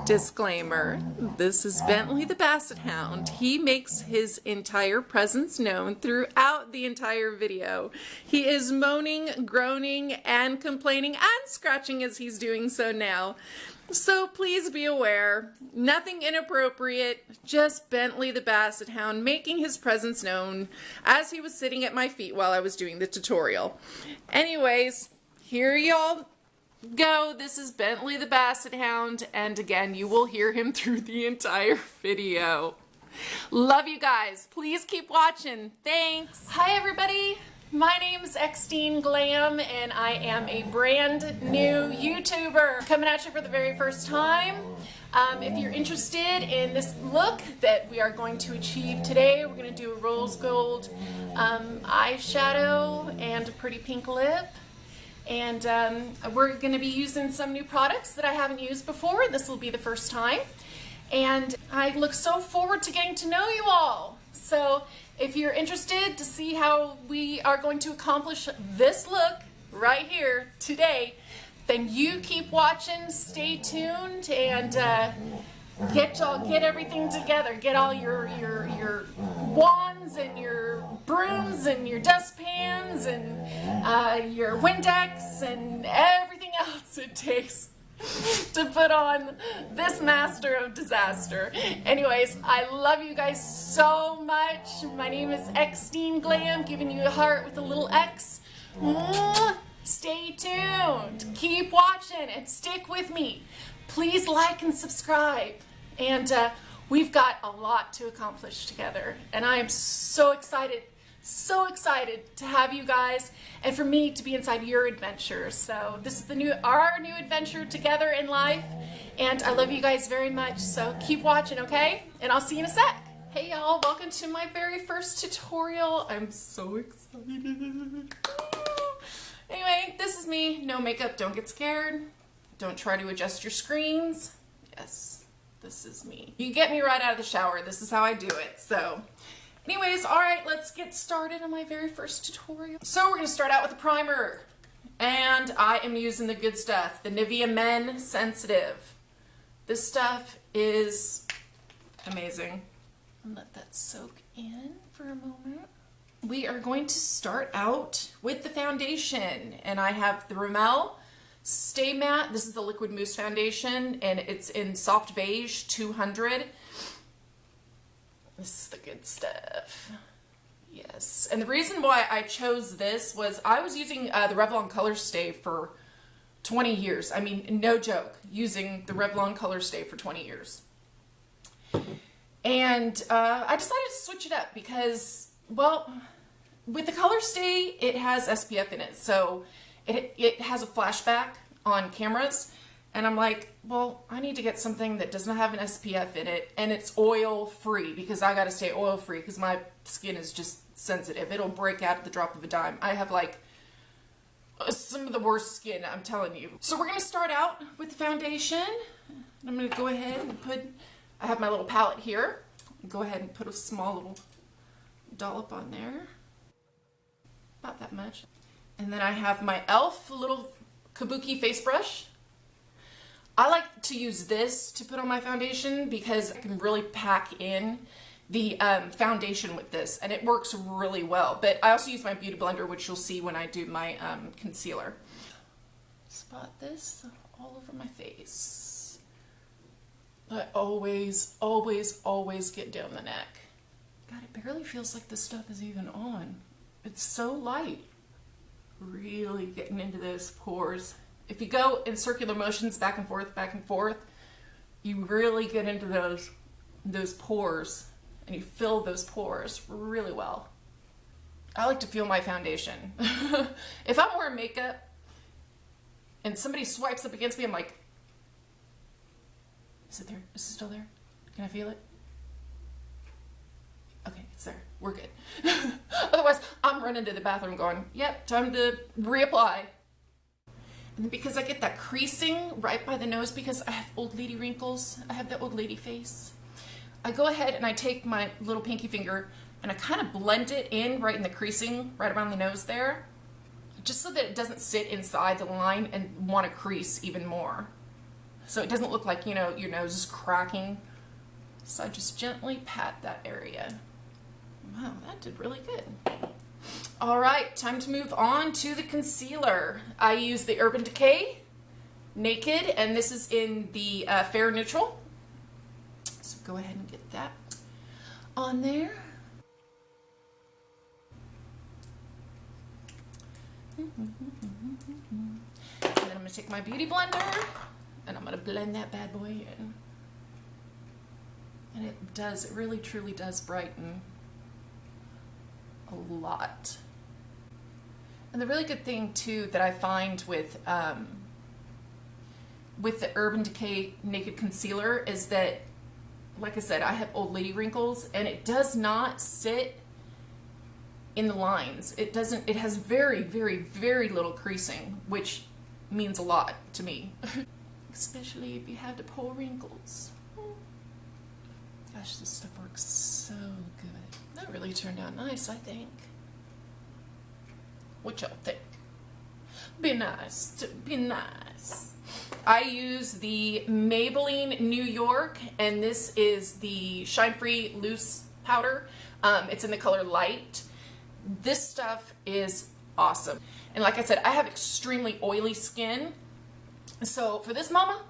Disclaimer, this is Bentley the Basset Hound. He makes his entire presence known throughout the entire video. He is moaning, groaning, and complaining and scratching as he's doing so now. So please be aware, nothing inappropriate, just Bentley the Basset Hound making his presence known as he was sitting at my feet while I was doing the tutorial. Anyways, here y'all go. This is Bentley the Basset Hound, and again, you will hear him through the entire video. Love you guys. Please keep watching. Thanks. Hi everybody. My name is Xtine Glamm, and I am a brand new YouTuber coming at you for the very first time. If you're interested in this look that we are going to achieve today, we're going to do a rose gold eyeshadow and a pretty pink lip. And we're going to be using some new products that I haven't used before. This will be the first time. And I look so forward to getting to know you all. So if you're interested to see how we are going to accomplish this look right here today, then you keep watching, stay tuned, and get everything together. Get all your wands and your brooms and your dustpans and your Windex and everything else it takes to put on this master of disaster. Anyways, I love you guys so much. My name is Xtine Glamm, giving you a heart with a little X. Stay tuned. Keep watching and stick with me. Please like and subscribe. And we've got a lot to accomplish together. And I am so excited to have you guys and for me to be inside your adventure. So this is our new adventure together in life, and I love you guys very much. So keep watching, okay? And I'll see you in a sec. Hey y'all, welcome to my very first tutorial. I'm so excited. Anyway, this is me. No makeup, don't get scared. Don't try to adjust your screens. Yes, this is me. You get me right out of the shower. This is how I do it. So anyways, all right, let's get started on my very first tutorial. So we're gonna start out with a primer, and I am using the good stuff, the Nivea Men Sensitive. This stuff is amazing. Let that soak in for a moment. We are going to start out with the foundation, and I have the Rimmel Stay Matte. This is the Liquid Mousse Foundation, and it's in Soft Beige 200. This is the good stuff. Yes. And the reason why I chose this was I was using the Revlon Color Stay for 20 years. I mean, no joke, using the Revlon Color Stay for 20 years. And I decided to switch it up because, well, with the Color Stay, it has SPF in it. So it has a flashback on cameras. And I'm like, well, I need to get something that does not have an SPF in it, and it's oil-free, because I gotta stay oil-free, because my skin is just sensitive. It'll break out at the drop of a dime. I have, like, some of the worst skin, I'm telling you. So we're gonna start out with the foundation. I'm gonna go ahead and I have my little palette here. Go ahead and put a small little dollop on there. About that much. And then I have my e.l.f. little kabuki face brush. I like to use this to put on my foundation because I can really pack in the foundation with this, and it works really well. But I also use my beauty blender, which you'll see when I do my concealer. Spot this all over my face. But always, always, always get down the neck. God, it barely feels like this stuff is even on. It's so light. Really getting into those pores. If you go in circular motions back and forth, you really get into those pores, and you fill those pores really well. I like to feel my foundation. If I'm wearing makeup and somebody swipes up against me, I'm like, is it there? Is it still there? Can I feel it? Okay, it's there. We're good. Otherwise, I'm running to the bathroom going, yep, time to reapply. And because I get that creasing right by the nose, because I have old lady wrinkles, I have the old lady face, I go ahead and I take my little pinky finger and I kind of blend it in right in the creasing, right around the nose there, just so that it doesn't sit inside the line and want to crease even more. so it doesn't look like, you know, your nose is cracking. So I just gently pat that area. Wow, that did really good. All right, time to move on to the concealer. I use the Urban Decay Naked, and this is in the Fair Neutral. So go ahead and get that on there. And then I'm going to take my Beauty Blender, and I'm going to blend that bad boy in. And it really truly does brighten a lot. And the really good thing too that I find with the Urban Decay Naked Concealer is that, like I said, I have old lady wrinkles, and it does not sit in the lines. It doesn't, it has very, very, very little creasing, which means a lot to me. Especially if you have the poor wrinkles. Gosh, this stuff works so good. That really turned out nice, I think. What y'all think? Be nice. Be nice. I use the Maybelline New York, and this is the Shine Free Loose Powder. It's in the color Light. This stuff is awesome. And like I said, I have extremely oily skin. So for this mama,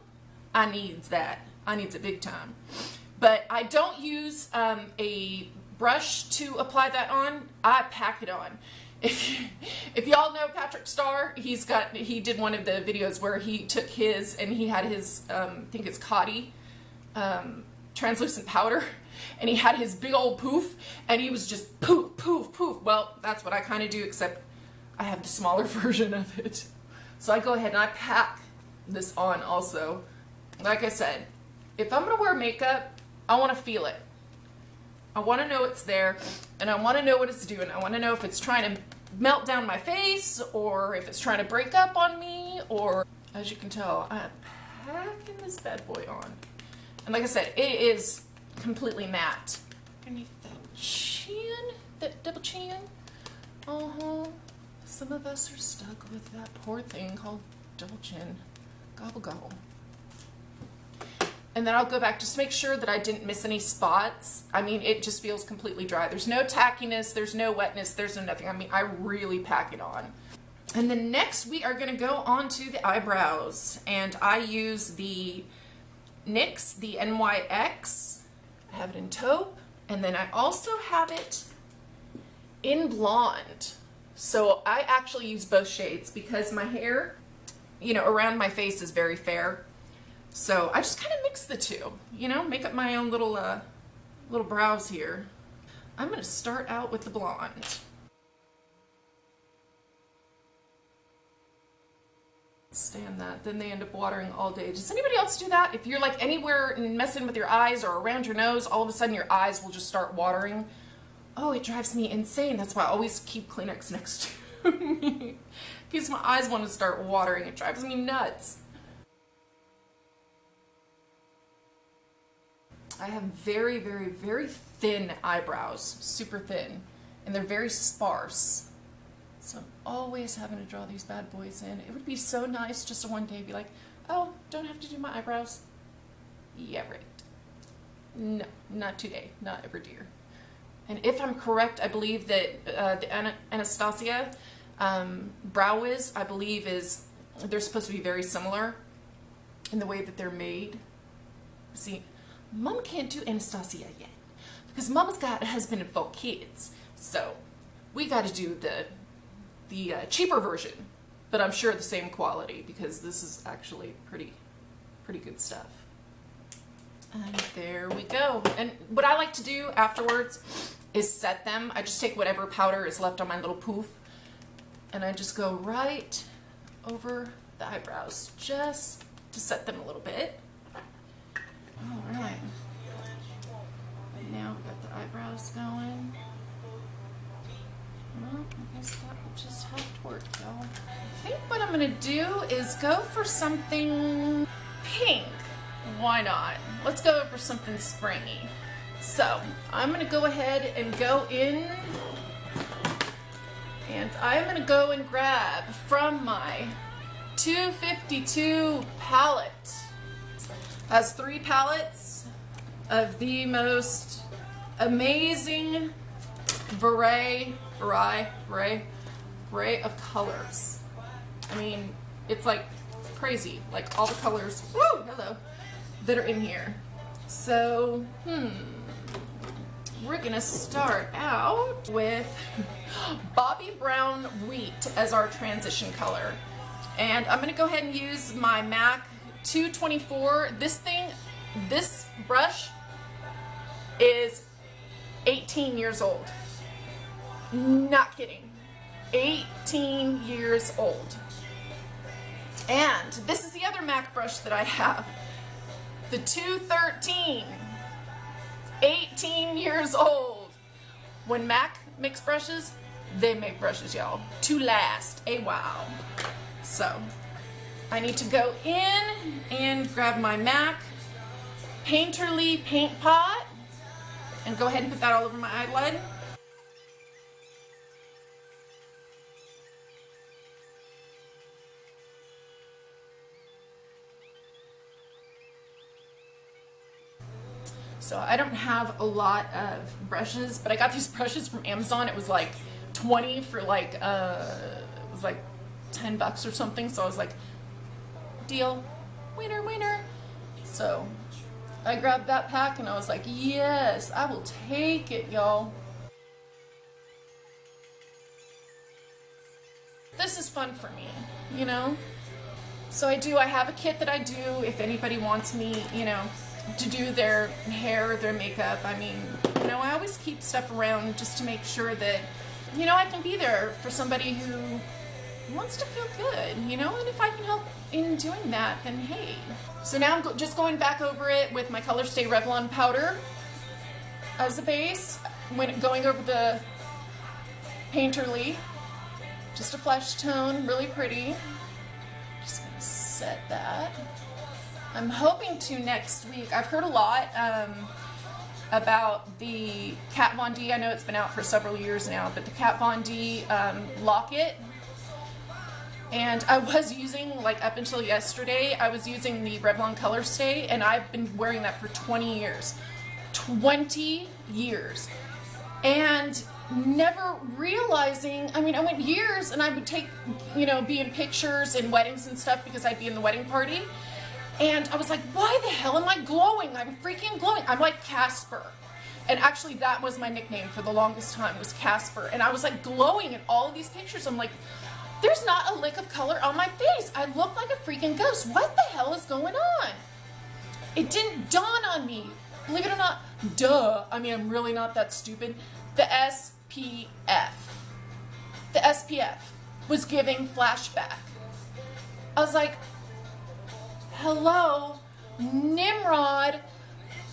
I needs that. I needs it big time. But I don't use a brush to apply that on. I pack it on. If y'all know Patrick Starr, he did one of the videos where he took his, and he had his, I think it's Coty translucent powder, and he had his big old poof, and he was just poof, poof, poof. Well, that's what I kind of do, except I have the smaller version of it. So I go ahead and I pack this on also. Like I said, if I'm going to wear makeup, I want to feel it. I want to know it's there, and I want to know what it's doing. I want to know if it's trying to melt down my face, or if it's trying to break up on me, or, as you can tell, I'm packing this bad boy on. And like I said, it is completely matte. Underneath that chin, that double chin. Some of us are stuck with that poor thing called double chin. Gobble gobble. And then I'll go back just to make sure that I didn't miss any spots. I mean, it just feels completely dry. There's no tackiness, there's no wetness, there's no nothing. I mean, I really pack it on. And then next we are gonna go on to the eyebrows. And I use the NYX, the NYX. I have it in taupe. And then I also have it in blonde. So I actually use both shades because my hair, you know, around my face is very fair. So I just kind of mix the two, you know, make up my own little little brows here. I'm going to start out with the blonde. Stand that, then they end up watering all day. Does anybody else do that? If you're like anywhere messing with your eyes or around your nose, all of a sudden your eyes will just start watering. Oh, it drives me insane. That's why I always keep Kleenex next to me. Because my eyes want to start watering. It drives me nuts. I have very, very, very thin eyebrows, super thin, and they're very sparse. So I'm always having to draw these bad boys in. It would be so nice just to one day be like, oh, don't have to do my eyebrows. Yeah, right. No, not today, not ever, dear. And if I'm correct, I believe that the Anastasia Brow Wiz, I believe they're supposed to be very similar in the way that they're made. See, Mama can't do Anastasia yet because Mama's got a husband and 4 kids. So we got to do the cheaper version, but I'm sure the same quality because this is actually pretty good stuff. And there we go. And what I like to do afterwards is set them. I just take whatever powder is left on my little poof and I just go right over the eyebrows just to set them a little bit. All right. Now we've got the eyebrows going. Well, I guess that will just have to work, y'all. I think what I'm going to do is go for something pink. Why not? Let's go for something springy. So, I'm going to go ahead and go in, and I'm going to go and grab from my 252 palette Has 3 palettes of the most amazing array of colors. I mean, it's like crazy, like all the colors, woo, hello, that are in here. So, we're gonna start out with Bobby Brown Wheat as our transition color. And I'm gonna go ahead and use my MAC 224. This brush is 18 years old. Not kidding. 18 years old. And this is the other MAC brush that I have. The 213. 18 years old. When MAC makes brushes, they make brushes, y'all, to last a while. So, I need to go in and grab my MAC Painterly paint pot and go ahead and put that all over my eyelid. So I don't have a lot of brushes, but I got these brushes from Amazon. It was like 20 for like, it was like 10 bucks or something. So I was like, deal, winner, winner. So I grabbed that pack and I was like, yes, I will take it, y'all. This is fun for me, you know? So I have a kit that I do if anybody wants me, you know, to do their hair or their makeup. I mean, you know, I always keep stuff around just to make sure that, you know, I can be there for somebody who wants to feel good, you know, and if I can help in doing that, then hey. So now I'm just going back over it with my Color Stay Revlon powder as a base, when going over the Painterly, just a flesh tone, really pretty. Just gonna set that. I'm hoping to next week. I've heard a lot about the Kat Von D. I know it's been out for several years now, but the Kat Von D locket. And I was using, like up until yesterday, I was using the Revlon Color Stay, and I've been wearing that for 20 years. 20 years. And never realizing, I mean, I went years and I would take, you know, be in pictures and weddings and stuff because I'd be in the wedding party. And I was like, why the hell am I glowing? I'm freaking glowing. I'm like Casper. And actually that was my nickname for the longest time, was Casper. And I was like glowing in all of these pictures. I'm like, there's not a lick of color on my face. I look like a freaking ghost. What the hell is going on? It didn't dawn on me. Believe it or not, duh. I mean, I'm really not that stupid. The SPF. The SPF was giving flashback. I was like, hello, Nimrod.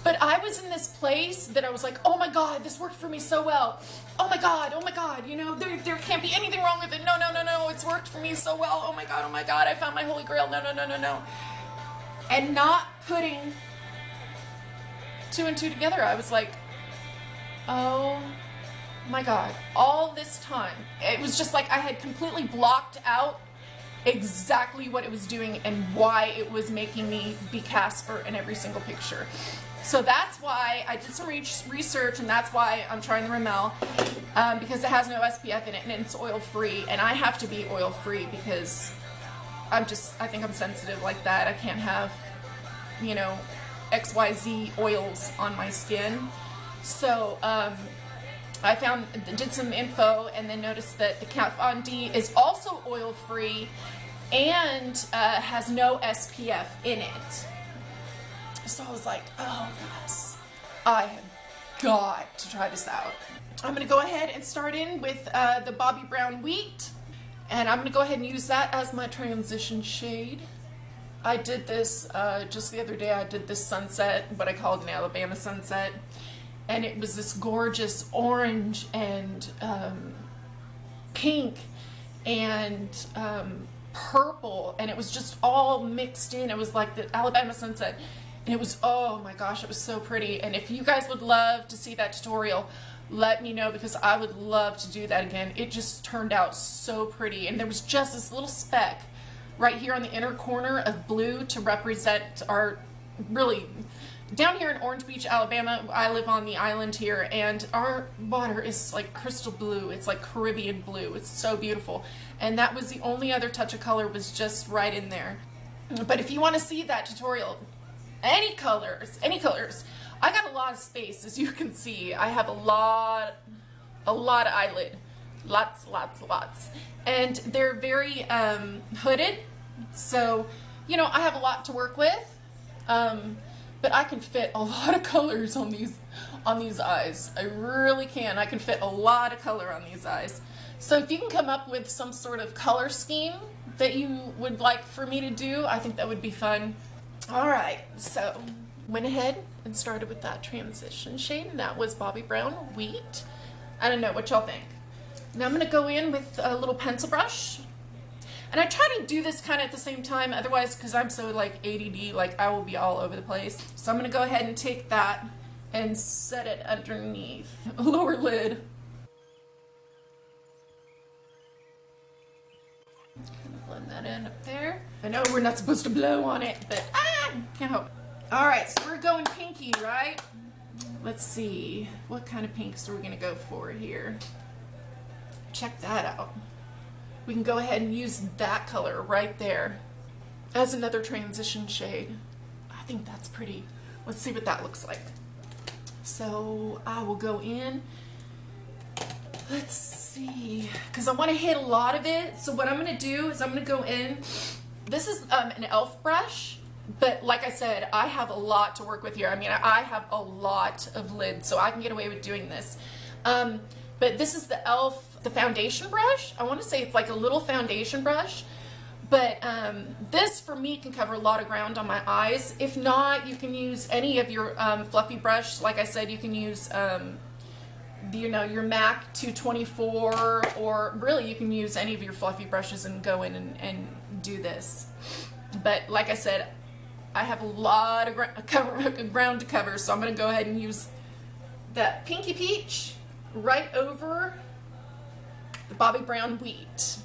But I was in this place that I was like, oh my God, this worked for me so well. Oh my God, you know, there can't be anything wrong with it. No, it's worked for me so well. Oh my God, I found my holy grail. No. And not putting 2 and 2 together, I was like, oh my God, all this time. It was just like I had completely blocked out exactly what it was doing and why it was making me be Casper in every single picture. So that's why I did some research, and that's why I'm trying the Rimmel, because it has no SPF in it and it's oil free, and I have to be oil free because I think I'm sensitive like that. I can't have, you know, XYZ oils on my skin. So I did some info and then noticed that the Kat Von D is also oil free and has no SPF in it. So I was like, oh yes, I have got to try this out. I'm going to go ahead and start in with the Bobby Brown Wheat, and I'm going to go ahead and use that as my transition shade. I did this just the other day. I did this sunset, what I called an Alabama sunset, and it was this gorgeous orange and pink and purple, and it was just all mixed in. It was like the Alabama sunset. And it was, oh my gosh, it was so pretty. And if you guys would love to see that tutorial, let me know, because I would love to do that again. It just turned out so pretty. And there was just this little speck right here on the inner corner of blue to represent our really, down here in Orange Beach, Alabama, I live on the island here, and our water is like crystal blue. It's like Caribbean blue. It's so beautiful. And that was the only other touch of color, was just right in there. But if you want to see that tutorial, any colors, I got a lot of space, as you can see. I have a lot of eyelid. Lots. And they're very hooded, so, you know, I have a lot to work with. But I can fit a lot of colors on these eyes. I really can. I can fit a lot of color on these eyes. So if you can come up with some sort of color scheme that you would like for me to do, I think that would be fun. All right, so went ahead and started with that transition shade, and that was Bobbi Brown Wheat. I don't know what y'all think. Now I'm going to go in with a little pencil brush. And I try to do this kind of at the same time, otherwise, because I'm so like ADD, like I will be all over the place. So I'm going to go ahead and take that and set it underneath a lower lid. Kind of blend that in up there. I know we're not supposed to blow on it, but can't help it. All right, so we're going pinky, right? Let's see, what kind of pinks are we going to go for here? Check that out. We can go ahead and use that color right there as another transition shade. I think that's pretty. Let's see what that looks like. So I will go in. Let's see, because I want to hit a lot of it. So what I'm going to do is I'm going to go in. This is an e.l.f. brush, but like I said, I have a lot to work with here. I mean, I have a lot of lids, so I can get away with doing this. But this is the e.l.f. the foundation brush. I want to say it's like a little foundation brush, but this for me can cover a lot of ground on my eyes. If not, you can use any of your fluffy brush. Like I said, you can use your MAC 224, or really you can use any of your fluffy brushes and go in and do this. But like I said, I have a lot of ground to cover, so I'm going to go ahead and use that Pinky Peach right over the Bobbi Brown Wheat.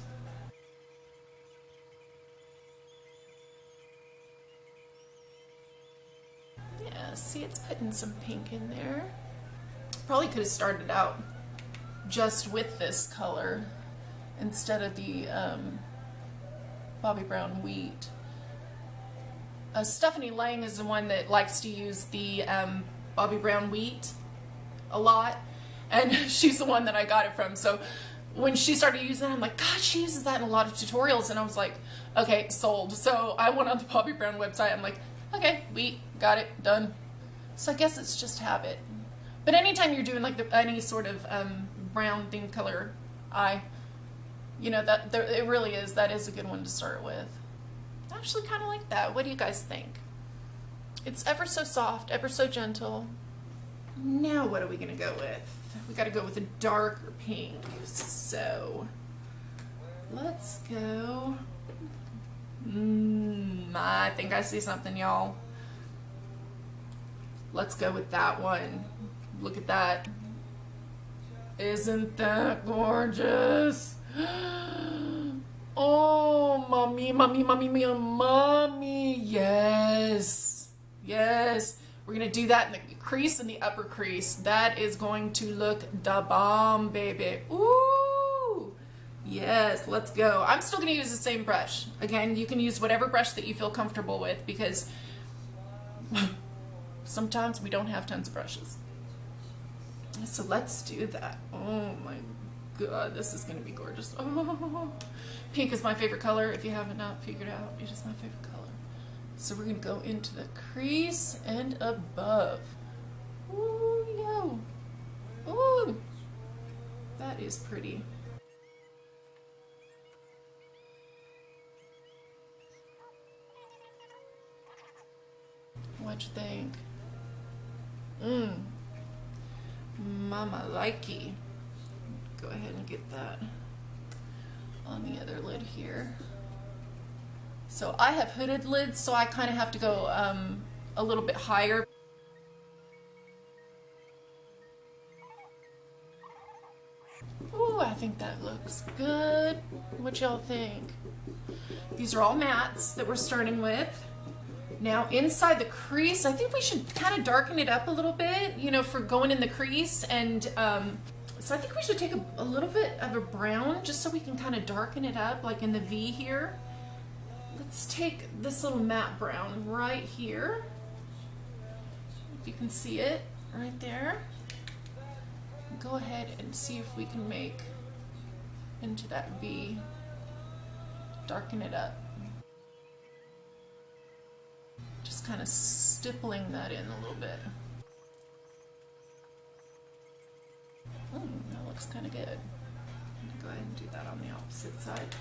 Yeah, see, it's putting some pink in there. Probably could have started out just with this color instead of the Bobbi Brown Wheat. Stephanie Lang is the one that likes to use the Bobbi Brown Wheat a lot, and she's the one that I got it from. So when she started using it, I'm like, God, she uses that in a lot of tutorials, and I was like, okay, sold. So I went on the Bobbi Brown website. I'm like, okay, wheat, got it, done. So I guess it's just habit. But anytime you're doing like any sort of brown themed color eye, you know, it really is, that is a good one to start with. I actually kind of like that. What do you guys think? It's ever so soft, ever so gentle. Now what are we gonna go with? We gotta go with a darker pink. So let's go. I think I see something, y'all. Let's go with that one. Look at that. Isn't that gorgeous? Oh, mommy, yes, yes. We're gonna do that in the crease and the upper crease. That is going to look da bomb, baby. Ooh, yes, let's go. I'm still gonna use the same brush. Again, you can use whatever brush that you feel comfortable with, because sometimes we don't have tons of brushes. So let's do that. Oh my God, this is gonna be gorgeous. Oh, pink is my favorite color. If you haven't not figured out, it is my favorite color. So we're gonna go into the crease and above. Ooh, yo. Ooh, that is pretty. What'd you think? Mama likey. Go ahead and get that on the other lid here. So I have hooded lids, so I kind of have to go a little bit higher. Ooh, I think that looks good. What y'all think? These are all mattes that we're starting with. Now inside the crease, I think we should kind of darken it up a little bit, you know, for going in the crease. And so I think we should take a little bit of a brown just so we can kind of darken it up, like in the V here. Let's take this little matte brown right here. If you can see it right there. Go ahead and see if we can make into that V, darken it up. Just kind of stippling that in a little bit. That looks kind of good. I'm gonna go ahead and do that on the opposite side.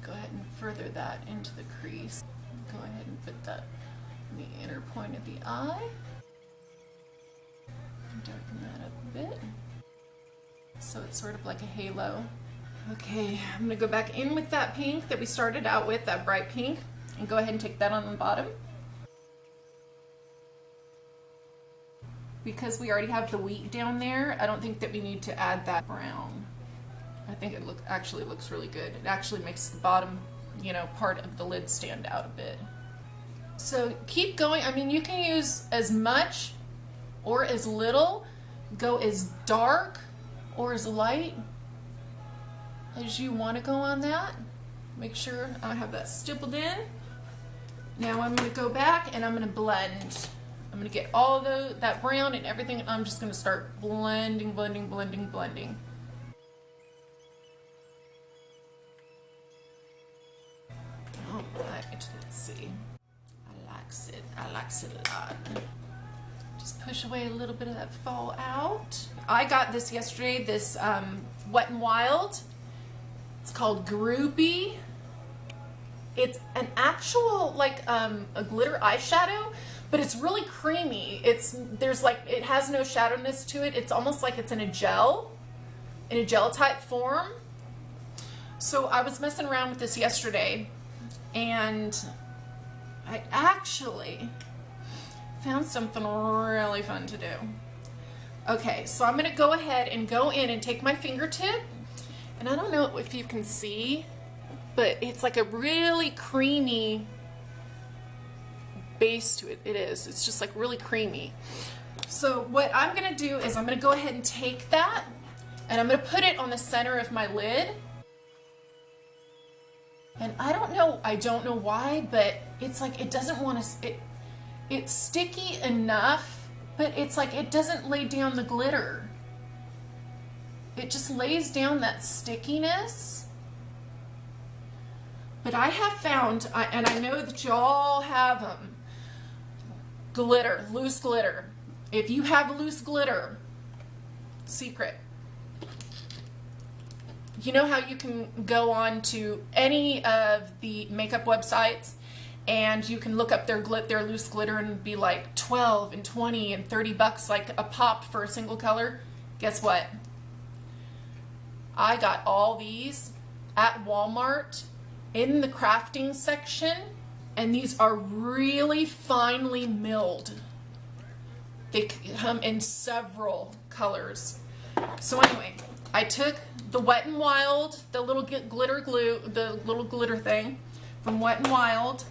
Go ahead and further that into the crease. Go ahead and put that in the inner point of the eye. Darken that up a bit, so it's sort of like a halo. Okay, I'm gonna go back in with that pink that we started out with, that bright pink, and go ahead and take that on the bottom. Because we already have the wheat down there, I don't think that we need to add that brown. I think it actually looks really good. It actually makes the bottom, you know, part of the lid stand out a bit. So keep going. I mean, you can use as much or as little, go as dark or as light as you want to go on that. Make sure I have that stippled in. Now I'm going to go back and I'm going to blend. I'm going to get all that brown and everything, and I'm just going to start blending, blending, blending, blending. All right, let's see. I likes it a lot. Just push away a little bit of that fallout. I got this yesterday, this Wet n Wild. It's called Groupie. It's an actual, like, a glitter eyeshadow, but it's really creamy. It has no shadowiness to it. It's almost like it's in a gel type form. So I was messing around with this yesterday, and I actually found something really fun to do. Okay, so I'm gonna go ahead and go in and take my fingertip, and I don't know if you can see, but it's like a really creamy base to it. It's just like really creamy. So what I'm gonna do is I'm gonna go ahead and take that, and I'm gonna put it on the center of my lid. And I don't know why, but it's like it doesn't want to, it's sticky enough, but it's like it doesn't lay down the glitter. It just lays down that stickiness. But I have found, and I know that y'all have them, glitter, loose glitter. If you have loose glitter, secret. You know how you can go on to any of the makeup websites and you can look up their loose glitter and be like 12 and 20 and 30 bucks like a pop for a single color? Guess what? I got all these at Walmart in the crafting section, and these are really finely milled. They come in several colors. So anyway, I took the Wet n Wild, the little glitter glue, the little glitter thing from Wet n Wild,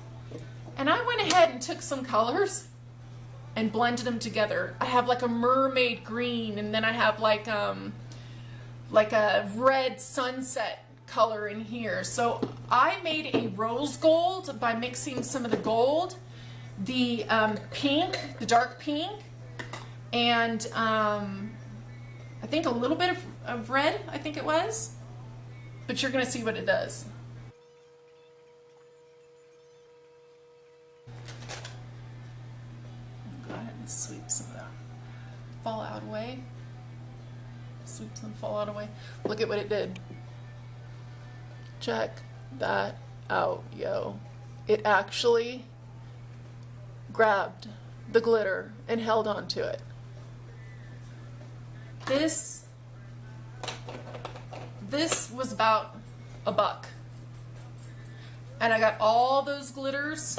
and I went ahead and took some colors and blended them together. I have like a mermaid green, and then I have like a red sunset color in here. So I made a rose gold by mixing some of the gold, the pink, the dark pink, and I think a little bit of red, I think it was, but you're gonna see what it does. Go ahead and sweep some of that fallout away. Sweep some fallout away. Look at what it did. Check that out, yo. It actually grabbed the glitter and held on to it. This was about $1. And I got all those glitters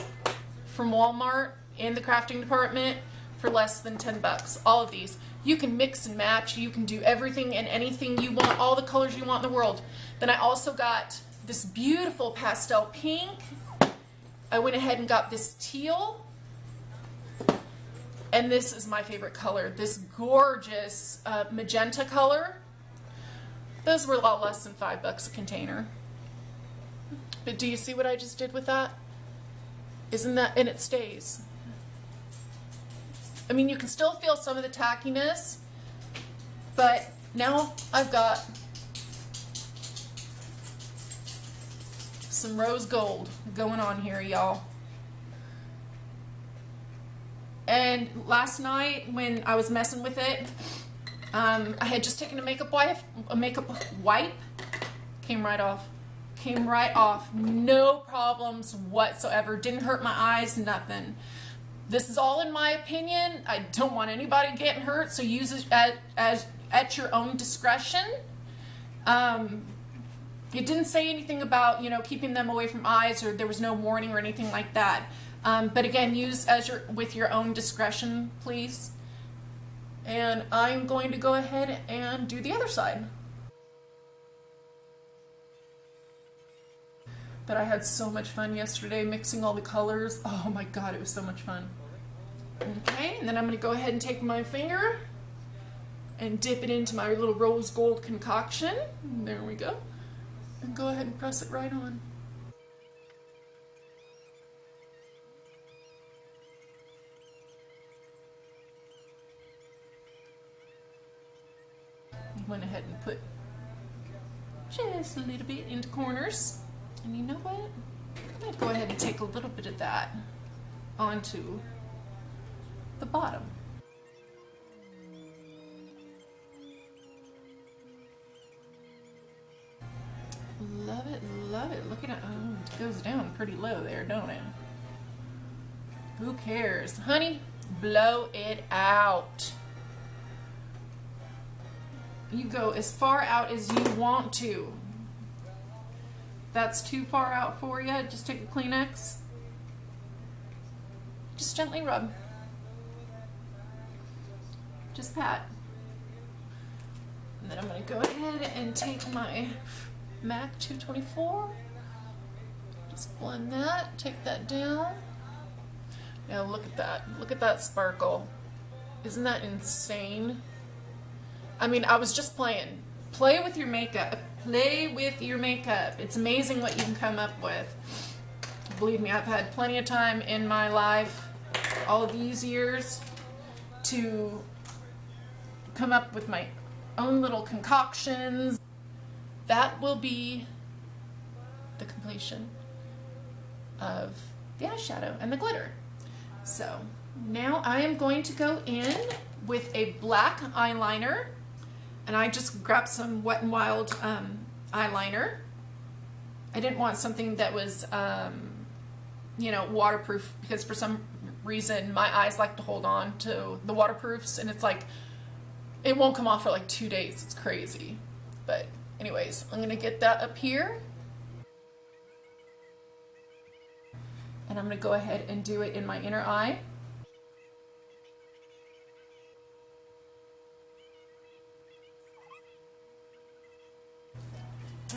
from Walmart in the crafting department for less than 10 bucks. All of these. You can mix and match. You can do everything and anything you want, all the colors you want in the world. Then I also got this beautiful pastel pink. I went ahead and got this teal. And this is my favorite color, this gorgeous magenta color. Those were a lot less than $5 a container. But do you see what I just did with that? Isn't that, and it stays. I mean, you can still feel some of the tackiness, but now I've got some rose gold going on here, y'all. And last night when I was messing with it, I had just taken a makeup wipe, came right off. Came right off. No problems whatsoever. Didn't hurt my eyes, nothing. This is all in my opinion. I don't want anybody getting hurt, so use it at your own discretion. It didn't say anything about, you know, keeping them away from eyes, or there was no warning or anything like that. But again, use with your own discretion, please. And I'm going to go ahead and do the other side. But I had so much fun yesterday mixing all the colors. Oh my God, it was so much fun. Okay, and then I'm going to go ahead and take my finger and dip it into my little rose gold concoction. There we go. And go ahead and press it right on. Went ahead and put just a little bit into corners. And you know what? I'm going to go ahead and take a little bit of that onto the bottom. Love it, love it. Look at it. Oh, it goes down pretty low there, don't it? Who cares? Honey, blow it out. You go as far out as you want to. That's too far out for you, just take a Kleenex. Just gently rub. Just pat. And then I'm going to go ahead and take my MAC 224. Just blend that, take that down. Now look at that. Look at that sparkle. Isn't that insane? I mean, I was just playing. Play with your makeup. Play with your makeup. It's amazing what you can come up with. Believe me, I've had plenty of time in my life, all of these years, to come up with my own little concoctions. That will be the completion of the eyeshadow and the glitter. So now I am going to go in with a black eyeliner. And I just grabbed some Wet n Wild eyeliner. I didn't want something that was, you know, waterproof, because for some reason my eyes like to hold on to the waterproofs, and it's like, it won't come off for like 2 days. It's crazy. But anyways, I'm gonna get that up here. And I'm gonna go ahead and do it in my inner eye.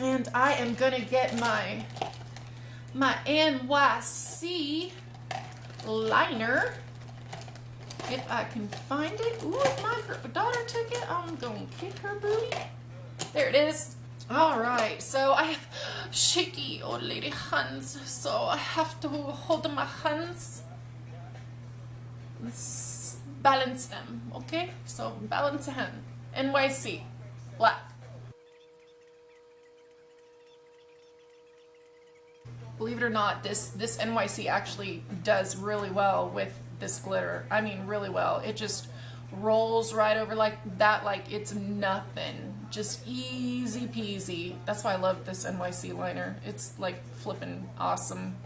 And I am gonna get my NYC liner, if I can find it. Ooh, if my daughter took it, I'm gonna kick her booty. There it is. All right, so I have shaky old lady hands, so I have to hold my hands and balance them. Okay, so balance a hand. NYC black. Believe it or not, this NYC actually does really well with this glitter. I mean, really well. It just rolls right over like that, like it's nothing. Just easy peasy. That's why I love this NYC liner. It's like flipping awesome.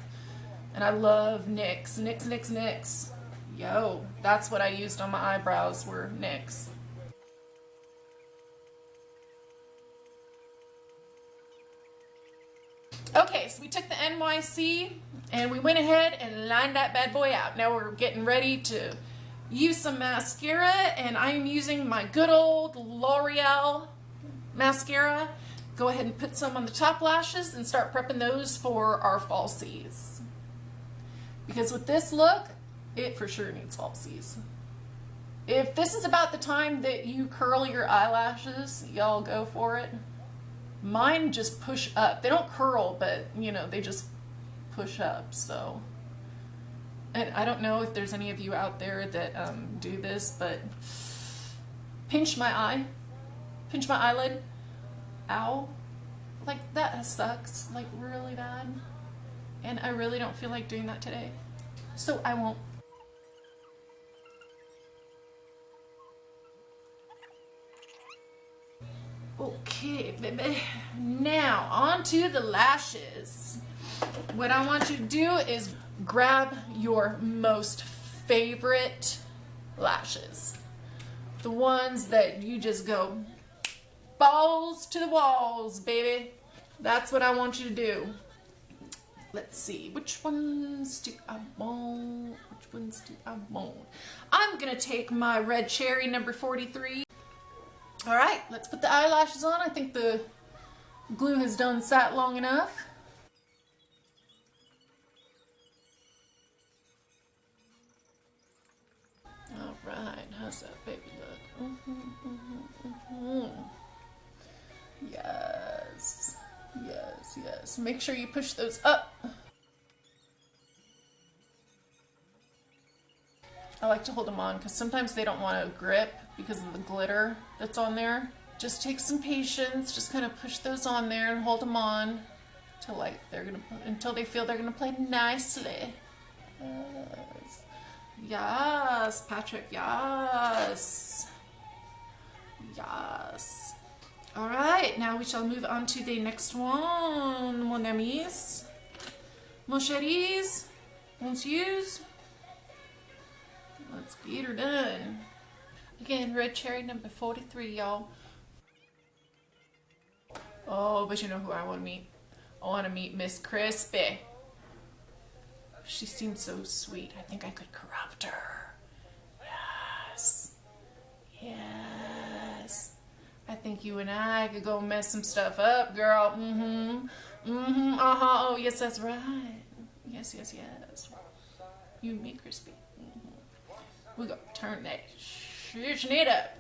And I love NYX. NYX, NYX, NYX. Yo, that's what I used on my eyebrows, were NYX. Okay, so we took the NYC and we went ahead and lined that bad boy out. Now we're getting ready to use some mascara, and I'm using my good old L'Oreal mascara. Go ahead and put some on the top lashes and start prepping those for our falsies. Because with this look, it for sure needs falsies. If this is about the time that you curl your eyelashes, y'all go for it. Mine just push up. They don't curl, but you know, they just push up, so. And I don't know if there's any of you out there that do this, but pinch my eye, pinch my eyelid. Ow. Like, that sucks, like really bad. And I really don't feel like doing that today, so I won't. Okay, baby. Now, on to the lashes. What I want you to do is grab your most favorite lashes. The ones that you just go balls to the walls, baby. That's what I want you to do. Let's see, which ones do I want? Which ones do I want? I'm gonna take my red cherry number 43. All right, let's put the eyelashes on. I think the glue has done sat long enough. All right, how's that baby look? Yes, yes, yes. Make sure you push those up. I like to hold them on because sometimes they don't want to grip because of the glitter that's on there. Just take some patience. Just kind of push those on there and hold them on till until they feel they're gonna play nicely. Yes, yes, Patrick. Yes, yes. All right, now we shall move on to the next one, mon amis, mon chéris, monsieurs. Let's get her done. Again, red cherry number 43, y'all. Oh, but you know who I want to meet? I want to meet Miss Crispy. She seems so sweet. I think I could corrupt her. Yes. Yes. I think you and I could go mess some stuff up, girl. Oh, yes, that's right. Yes, yes, yes. You and me, Crispy. We gonna turn that shit up.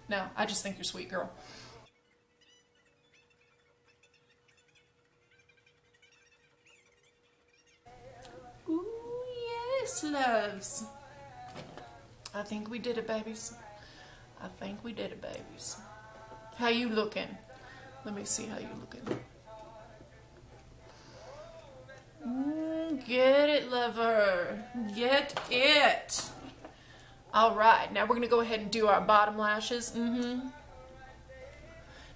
No, I just think you're sweet, girl. Ooh, yes, loves. I think we did it, babies. I think we did it, babies. How you looking? Let me see how you looking. Get it, lover. Get it. All right, now we're going to go ahead and do our bottom lashes.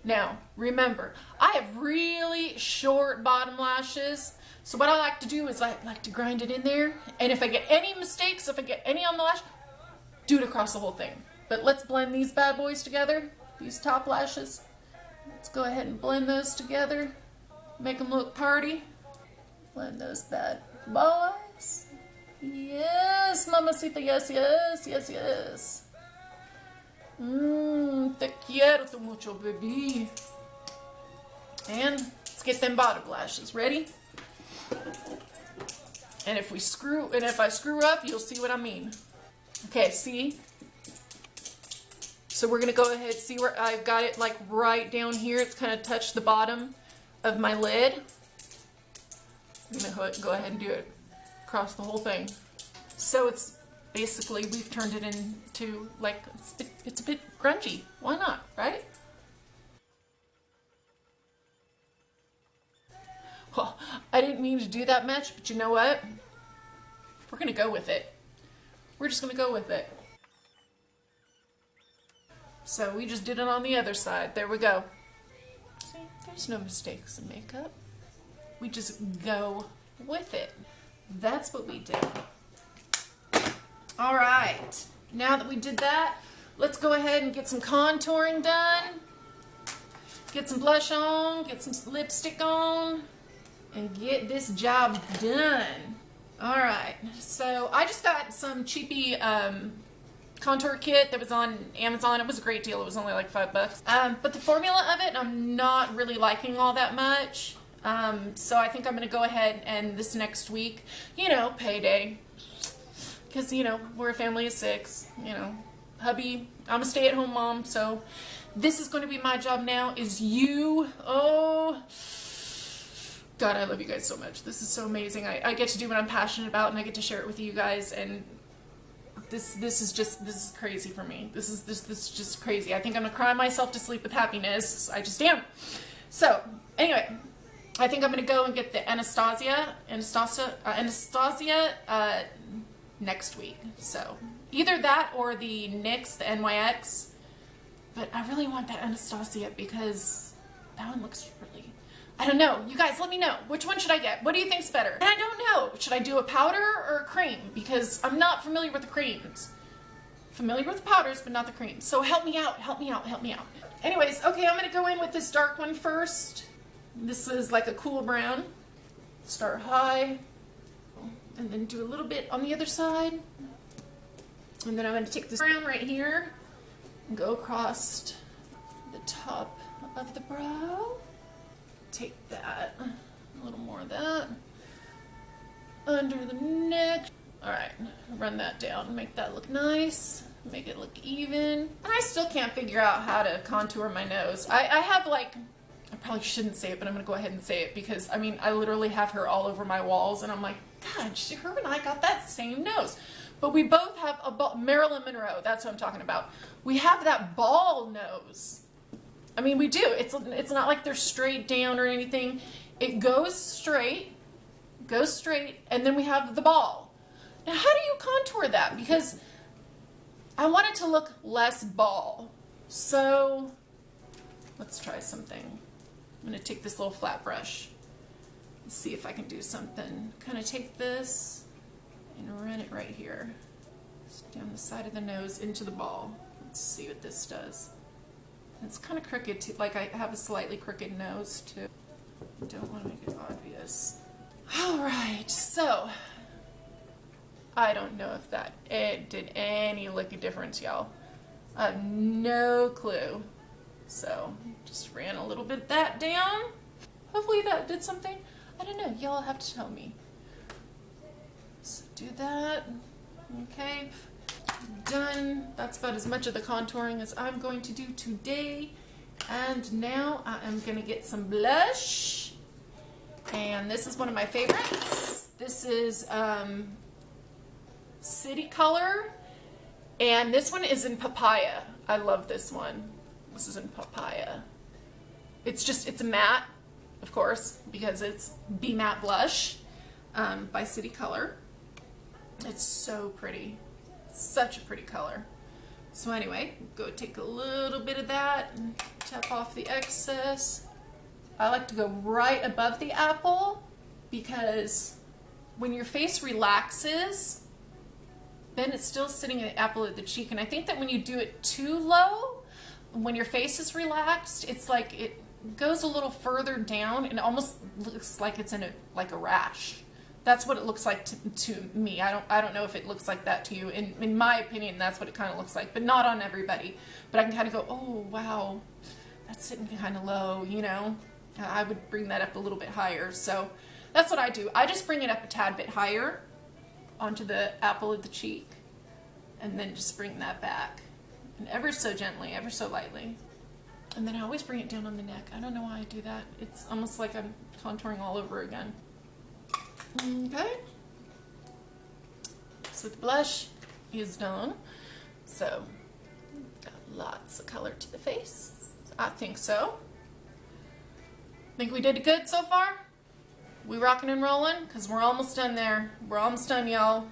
Now, remember, I have really short bottom lashes. So what I like to do is I like to grind it in there. And if I get any mistakes, if I get any on the lash, do it across the whole thing. But let's blend these bad boys together, these top lashes. Let's go ahead and blend those together. Make them look party. Blend those bad boys. Yes, mamacita, yes, yes, yes, yes. Te quiero mucho, baby. And let's get them bottom lashes. Ready? And if I screw up, you'll see what I mean. Okay, see? So we're gonna go ahead, see where I've got it like right down here. It's kind of touched the bottom of my lid. I'm gonna go ahead and do it across the whole thing. So it's basically, we've turned it into like, it's a bit grungy. Why not, right? Well, I didn't mean to do that much, but you know what? We're gonna go with it. We're just gonna go with it. So we just did it on the other side. There we go. See, there's no mistakes in makeup. We just go with it. That's what we did. All right, now that we did that, let's go ahead and get some contouring done. Get some blush on, get some lipstick on, and get this job done. All right, so I just got some cheapy contour kit that was on Amazon. It was a great deal. It was only like $5. But the formula of it, I'm not really liking all that much. So I think I'm going to go ahead and this next week, you know, payday, because, you know, we're a family of 6, you know, hubby, I'm a stay-at-home mom, so this is going to be my job now, is you. Oh, God, I love you guys so much. This is so amazing. I get to do what I'm passionate about, and I get to share it with you guys, and this is crazy for me. This is just crazy. I think I'm gonna cry myself to sleep with happiness. I just am. So anyway, I think I'm gonna go and get the Anastasia next week. So either that or the NYX, the NYX. But I really want that Anastasia because that one looks really, I don't know. You guys, let me know. Which one should I get? What do you think's better? And I don't know. Should I do a powder or a cream? Because I'm not familiar with the creams. Familiar with the powders, but not the creams. So help me out. Help me out. Help me out. Anyways, okay, I'm going to go in with this dark one first. This is like a cool brown. Start high. And then do a little bit on the other side. And then I'm going to take this brown right here and go across the top of the brow. Take that, a little more of that, under the neck. All right, run that down, make that look nice, make it look even. And I still can't figure out how to contour my nose. I have like, I probably shouldn't say it, but I'm gonna go ahead and say it because I mean, I literally have her all over my walls and I'm like, God, her and I got that same nose. But we both have a Marilyn Monroe, that's what I'm talking about. We have that ball nose. I mean, we do. It's not like they're straight down or anything. It goes straight, and then we have the ball. Now, how do you contour that? Because I want it to look less ball. So, let's try something. I'm going to take this little flat brush and see if I can do something. Kind of take this and run it right here. Just down the side of the nose into the ball. Let's see what this does. It's kind of crooked too, like I have a slightly crooked nose too. Don't want to make it obvious. Alright, so I don't know if it did any lick of difference, y'all. I have no clue. So just ran a little bit of that down. Hopefully that did something. I don't know, y'all have to tell me. So do that. Okay. Done. That's about as much of the contouring as I'm going to do today. And now I am going to get some blush. And this is one of my favorites. This is City Color. And this one is in Papaya. I love this one. This is in Papaya. It's a matte, of course, because it's Be Matte Blush by City Color. It's so pretty. Such a pretty color. So anyway, go take a little bit of that and tap off the excess. I like to go right above the apple because when your face relaxes, then it's still sitting in the apple of the cheek. And I think that when you do it too low, when your face is relaxed, it's like it goes a little further down and it almost looks like it's in like a rash. That's what it looks like to me. I don't know if it looks like that to you. In my opinion, that's what it kind of looks like, but not on everybody. But I can kind of go, oh, wow, that's sitting kind of low, you know. I would bring that up a little bit higher. So that's what I do. I just bring it up a tad bit higher onto the apple of the cheek and then just bring that back. And ever so gently, ever so lightly. And then I always bring it down on the neck. I don't know why I do that. It's almost like I'm contouring all over again. Okay, so the blush is done. So, got lots of color to the face. I think so. Think we did good so far? We rocking and rolling? Because we're almost done there. We're almost done, y'all.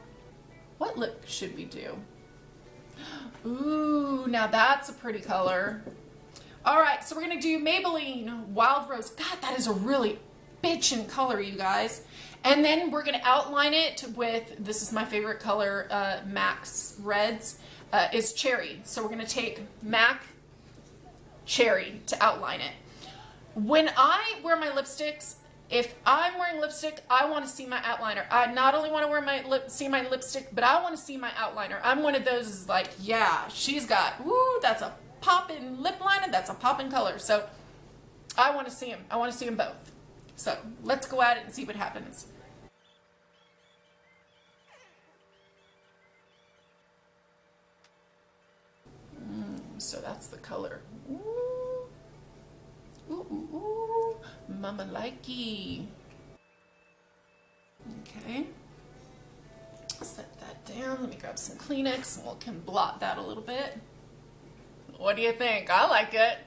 What lip should we do? Ooh, now that's a pretty color. Alright, so we're going to do Maybelline Wild Rose. God, that is a really bitchin' color, you guys. And then we're going to outline it with, this is my favorite color, MAC's Reds, is Cherry. So we're going to take MAC Cherry to outline it. When I wear my lipsticks, If I'm wearing lipstick, I want to see my outliner. I not only want to wear see my lipstick, but I want to see my outliner. I'm one of those is like, yeah, she's got, woo, that's a poppin' lip liner, that's a poppin' color. So I want to see them. I want to see them both. So let's go at it and see what happens. So that's the color. Ooh, ooh, ooh, ooh. Mama likey. Okay. Set that down. Let me grab some Kleenex and we can blot that a little bit. What do you think? I like it.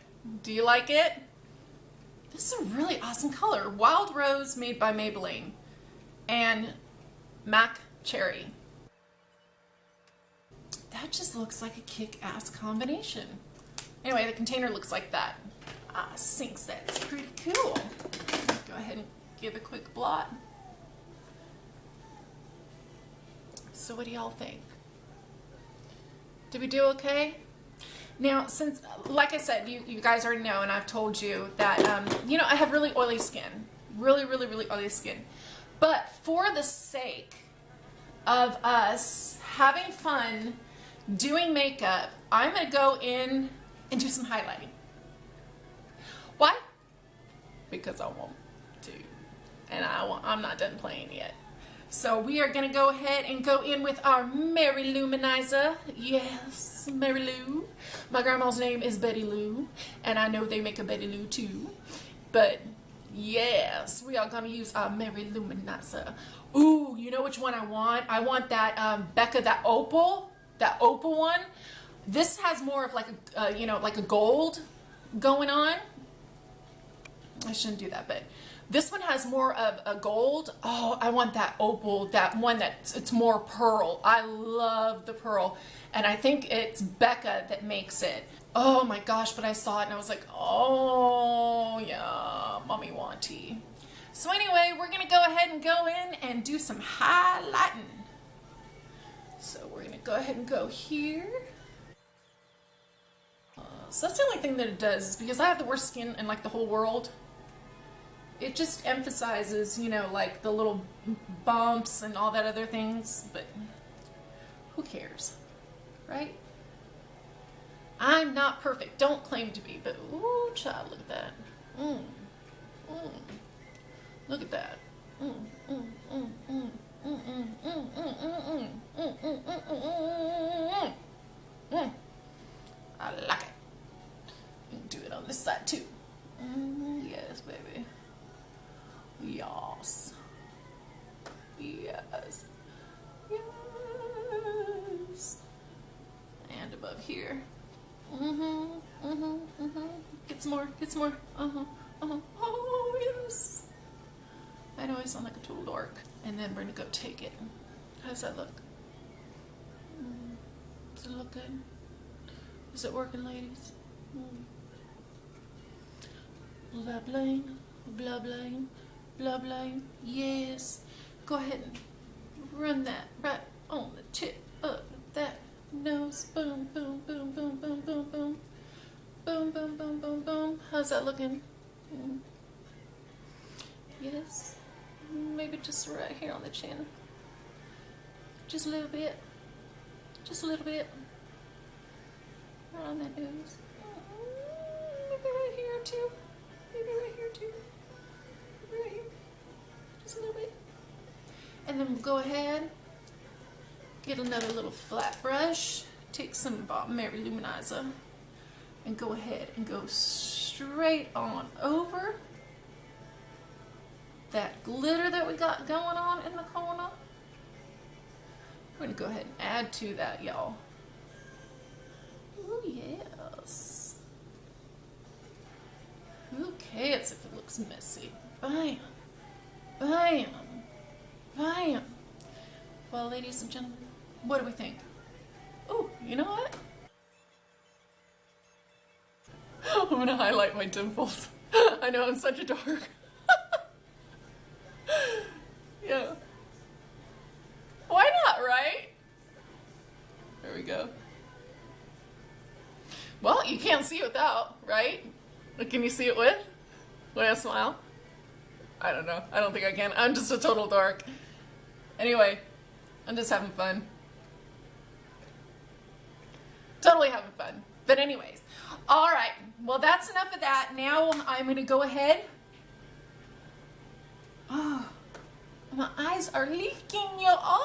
Do you like it? This is a really awesome color. Wild Rose made by Maybelline and Mac Cherry. That just looks like a kick-ass combination. Anyway, the container looks like that. I think that's pretty cool. Go ahead and give a quick blot. So what do y'all think? Did we do okay? Now, since, like I said, you guys already know, and I've told you that, you know, I have really oily skin. Really, really, really oily skin. But for the sake of us having fun doing makeup, I'm going to go in and do some highlighting. Why? Because I want to. And I'm not done playing yet. So we are going to go ahead and go in with our Mary Luminizer. Yes, Mary Lou. My grandma's name is Betty Lou, and I know they make a Betty Lou too. But yes, we are going to use our Mary Luminizer. Ooh, you know which one I want? I want that Becca, that opal one. This has more of like a, you know, like a gold going on. I shouldn't do that, but this one has more of a gold. Oh, I want that opal, that one it's more pearl. I love the pearl. And I think it's Becca that makes it. Oh my gosh, but I saw it and I was like, oh yeah, mommy wanty. So anyway, we're gonna go ahead and go in and do some highlighting. So we're gonna go ahead and go here. So that's the only thing that it does, is because I have the worst skin in like the whole world. It just emphasizes, you know, like the little bumps and all that other things, but who cares, right? I'm not perfect. Don't claim to be, but ooh, child, look at that. Look at that. I like it. You can do it on this side too. Yes, baby. Yes. Yes. Yes. And above here. Get some more. Get some more. Oh, yes. I know I sound like a total dork. And then we're gonna go take it. How does that look? Does it look good? Is it working, ladies? Blah bling, blah bling, blah bling. Yes. Go ahead and run that right on the tip of that nose. Boom, boom, boom, boom, boom, boom, boom. Boom, boom, boom, boom, boom. How's that looking? Yes. Maybe just right here on the chin. Just a little bit. Just a little bit. Right on that nose. Maybe right here too. Maybe right here too. Maybe right here. Just a little bit. And then we'll go ahead, get another little flat brush, take some Mary Luminizer, and go ahead and go straight on over that glitter that we got going on in the corner. We're going to go ahead and add to that, y'all. Oh, yes. Who cares if it looks messy? Bam. Bam. Bam. Well, ladies and gentlemen, what do we think? Oh, you know what? I'm going to highlight my dimples. I know I'm such a dork. Yeah. Why not, right? There we go. Well, you can't see without, right? But can you see it with? When I smile? I don't know. I don't think I can. I'm just a total dork. Anyway, I'm just having fun. Totally having fun. But anyways, all right. Well, that's enough of that. Now I'm going to go ahead. Oh, my eyes are leaking, y'all.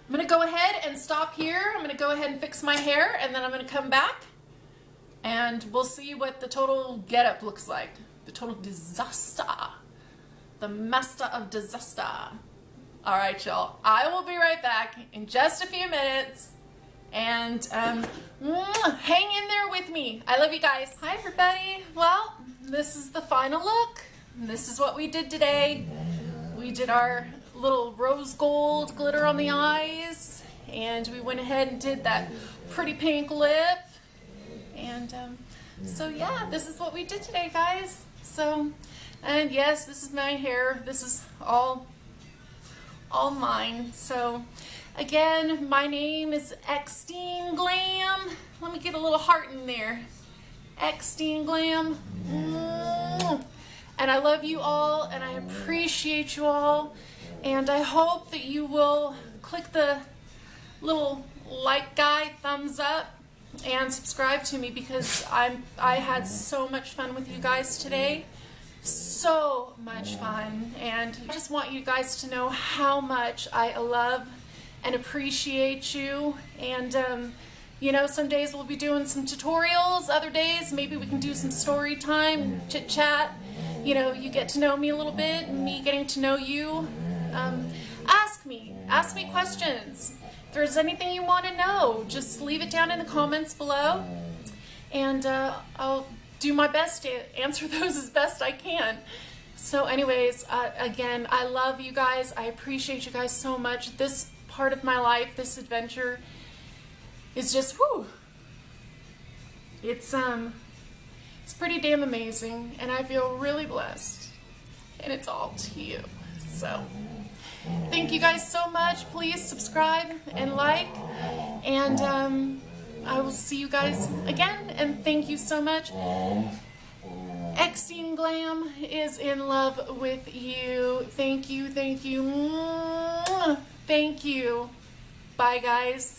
I'm going to go ahead and stop here. I'm going to go ahead and fix my hair, and then I'm going to come back, and we'll see what the total getup looks like. The total disaster. The master of disaster. All right, y'all. I will be right back in just a few minutes. And hang in there with me. I love you guys. Hi, everybody. Well, this is the final look. This is what we did today. We did our little rose gold glitter on the eyes, and we went ahead and did that pretty pink lip. And so yeah, this is what we did today, guys. So, and yes, this is my hair. This is all mine. So again, my name is Xtine Glamm. Let me get a little heart in there. Xtine Glamm. And I love you all, and I appreciate you all. And I hope that you will click the little like guy, thumbs up, and subscribe to me, because I had so much fun with you guys today. So much fun. And I just want you guys to know how much I love and appreciate you. And you know, some days we'll be doing some tutorials, other days maybe we can do some story time, chit chat. You know, you get to know me a little bit, and me getting to know you. Ask me questions. If there's anything you want to know, just leave it down in the comments below, and I'll do my best to answer those as best I can. So anyways, again, I love you guys. I appreciate you guys so much. This part of my life, this adventure, is just, whew. It's pretty damn amazing, and I feel really blessed, and it's all to you. So thank you guys so much. Please subscribe and like, and I will see you guys again, and thank you so much. Xtine Glamm is in love with you. Thank you, thank you, thank you. Bye, guys.